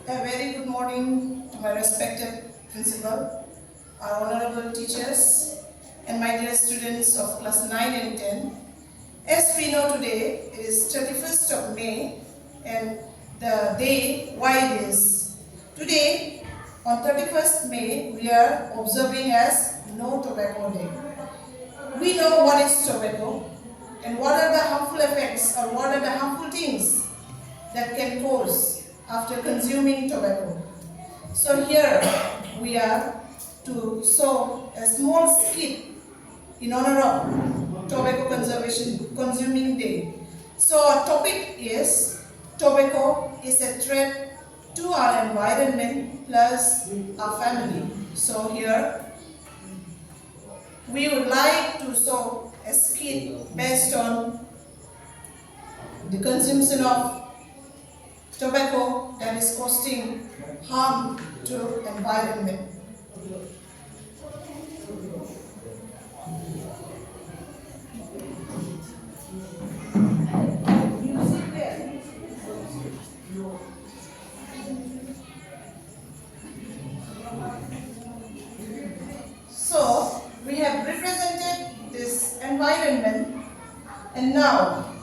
A very good morning to my respected principal, our honorable teachers, and my dear students of class 9 and 10. As we know today, it is 31st of May, and the day why it is. Today, on 31st May, we are observing as No Tobacco Day. We know what is tobacco, and what are the harmful effects, or what are the harmful things that can cause after consuming tobacco. So here we are to show a small skit in honor of Tobacco Conservation Consuming Day. So our topic is tobacco is a threat to our environment plus our family. So here we would like to show a skit based on the consumption of tobacco that is causing harm to environment. So we have represented this environment, and now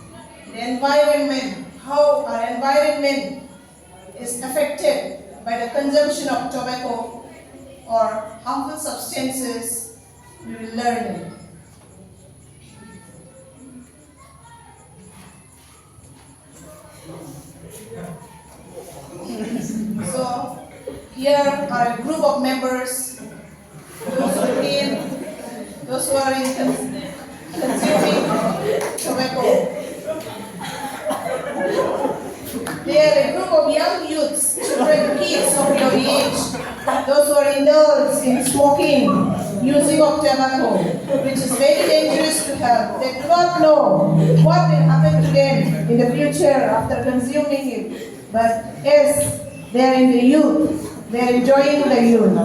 the environment, how our environment is affected by the consumption of tobacco or harmful substances, we will learn it. So here are a group of members, those who are consuming tobacco. They are a group of young youths, children, kids of your age, those who are indulged in smoking, using of tobacco, which is very dangerous to health. They do not know what will happen to them in the future after consuming it. But as they are in the youth, they are enjoying the youth.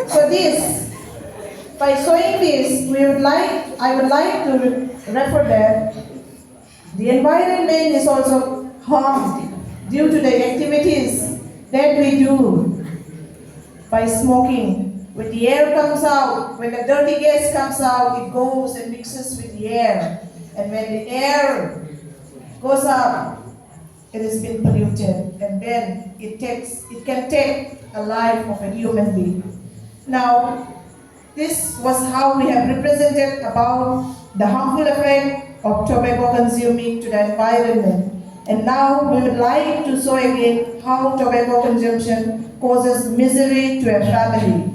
So this, by showing this, I would like to refer that the environment is also harmed due to the activities that we do by smoking. When the air comes out, when the dirty gas comes out, it goes and mixes with the air. And when the air goes up, it has been polluted, and then it can take a life of a human being. Now, this was how we have represented about the harmful effect of tobacco consuming to the environment. And now we would like to show again how tobacco consumption causes misery to a family.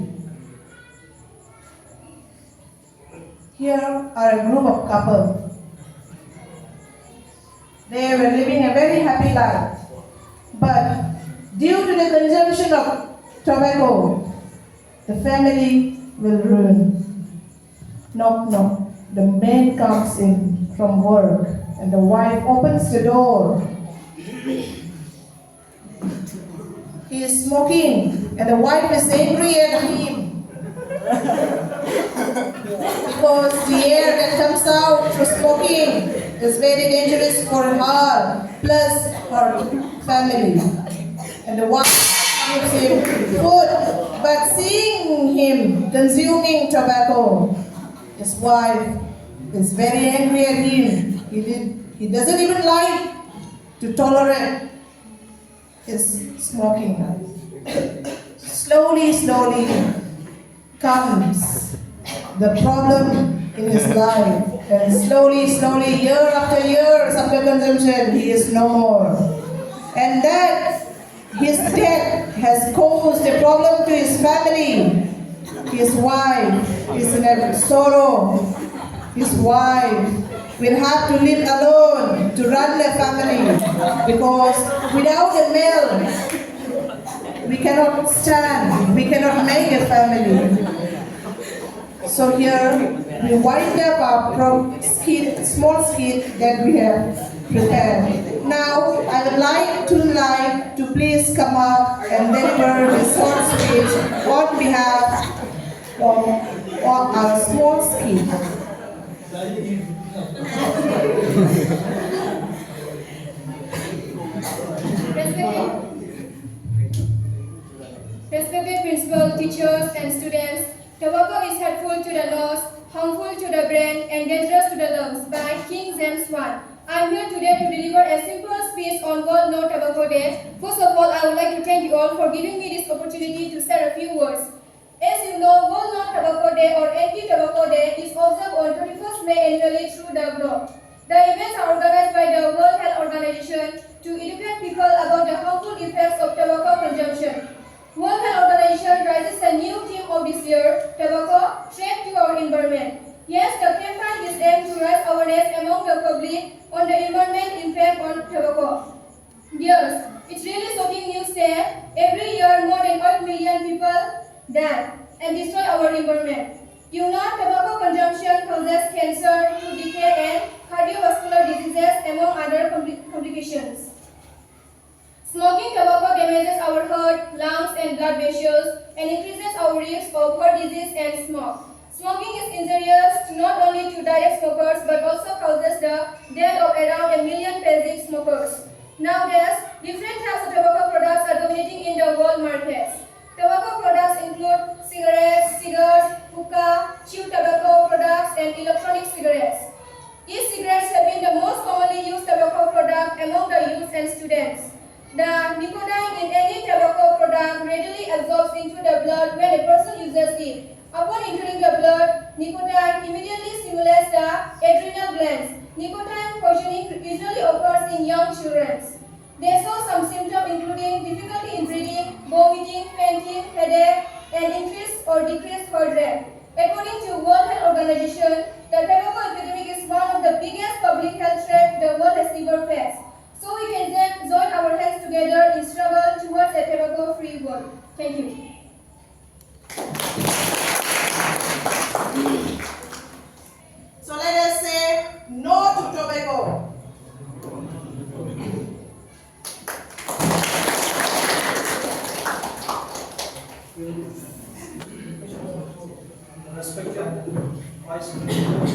Here are a group of couples. They were living a very happy life. But due to the consumption of tobacco, the family will ruin. Knock, knock. The man comes in from work and the wife opens the door. He is smoking and the wife is angry at him because the air that comes out through smoking is very dangerous for her plus her family. And the wife gives him food, but seeing him consuming tobacco, his wife is very angry at him. He doesn't even like to tolerate his smoking. Slowly comes the problem in his life. And slowly, year after year, after consumption, he is no more. And that his death has caused a problem to his family. His wife is in a sorrow. His wife will have to live alone to run the family, because without a male, we cannot stand, we cannot make a family. So here we wind up our small skit that we have prepared. Now I would like to please come up and deliver the short speech on behalf of our small skit. and students, tobacco is harmful to the nose, harmful to the brain, and dangerous to the lungs by King James I. I am here today to deliver a simple speech on World No Tobacco Day. First of all, I would like to thank you all for giving me this opportunity to say a few words. As you know, World No Tobacco Day or Anti-Tobacco Day is observed on 21st May annually through the globe. The events are organized by the World Health Organization to educate people about the harmful effects of tobacco consumption. World Health Organization raises a new theme of this year, tobacco, threat to our environment. Yes, the campaign is aimed to raise awareness among the public on the environment impact on tobacco. Yes, it's really shocking news that every year more than 8 million people die and destroy our environment. You know, tobacco consumption causes cancer, tooth decay, and cardiovascular diseases among other complications. Smoking tobacco damages our heart, lungs, and blood vessels and increases our risk of heart disease and smoke. Smoking is injurious not only to direct smokers but also causes the death of around 1 million passive smokers. Nowadays, different types of tobacco products are dominating in the world markets. Tobacco products include cigarettes, cigars, hookah, chewed tobacco products, and electronic cigarettes. E-cigarettes have been the most commonly used tobacco product among the youth and students. The nicotine in any tobacco product readily absorbs into the blood when a person uses it. Upon entering the blood, nicotine immediately stimulates the adrenal glands. Nicotine poisoning usually occurs in young children. They show some symptoms including difficulty in breathing, vomiting, fainting, headache, and increased or decreased heart rate. According to World Health Organization, the tobacco epidemic is one of the biggest public health threats the world has ever faced. So we can then join our hands together in struggle towards a tobacco-free world. Thank you. So let us say no to tobacco. Respected Vice President,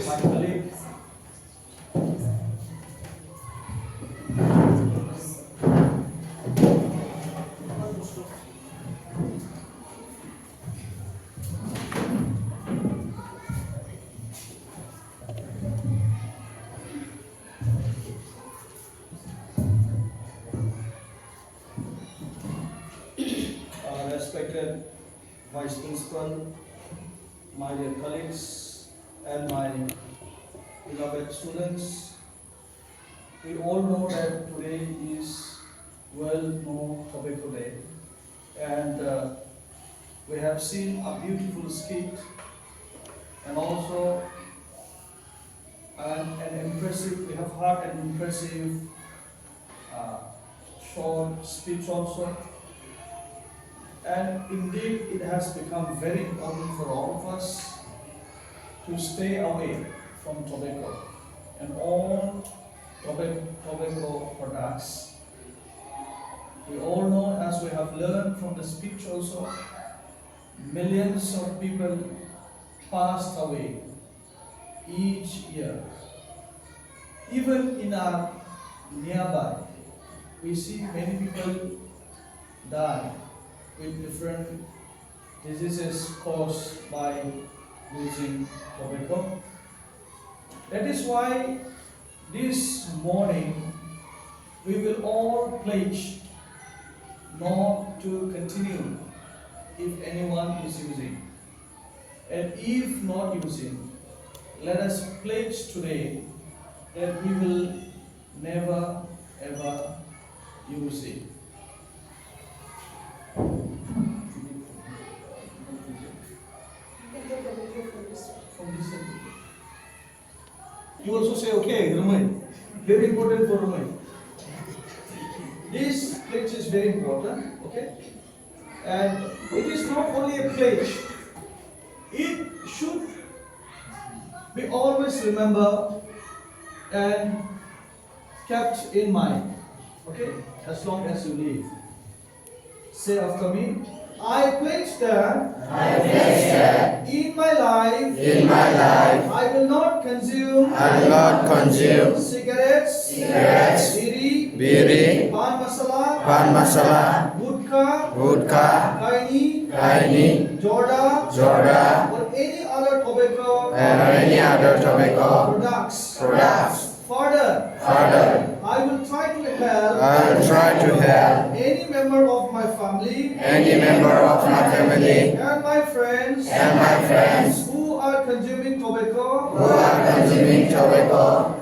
my colleagues, respected Vice Principal, my dear colleagues, and my beloved students, we all know that today is World No Tobacco Day, and we have seen a beautiful skit and also we have heard an impressive short speech also. And indeed, it has become very important for all of us to stay away from tobacco and all tobacco products. We all know, as we have learned from the speech also, millions of people passed away each year. Even in our nearby, we see many people die with different diseases caused by using tobacco. That is why this morning we will all pledge not to continue if anyone is using. And if not using, let us pledge today that we will never ever use it. You also say, okay, Ramay. Very important for Ramay. This pledge is very important, okay? And it is not only a pledge, it should be always remembered and kept in mind, okay? As long as you live. Say after me. I pledge that in my life I will not consume cigarettes, biri, pan masala, Woodka, Kaini, Jorda, or any other tobacco products. Further, I will try to help any member of my family and my friends who are consuming tobacco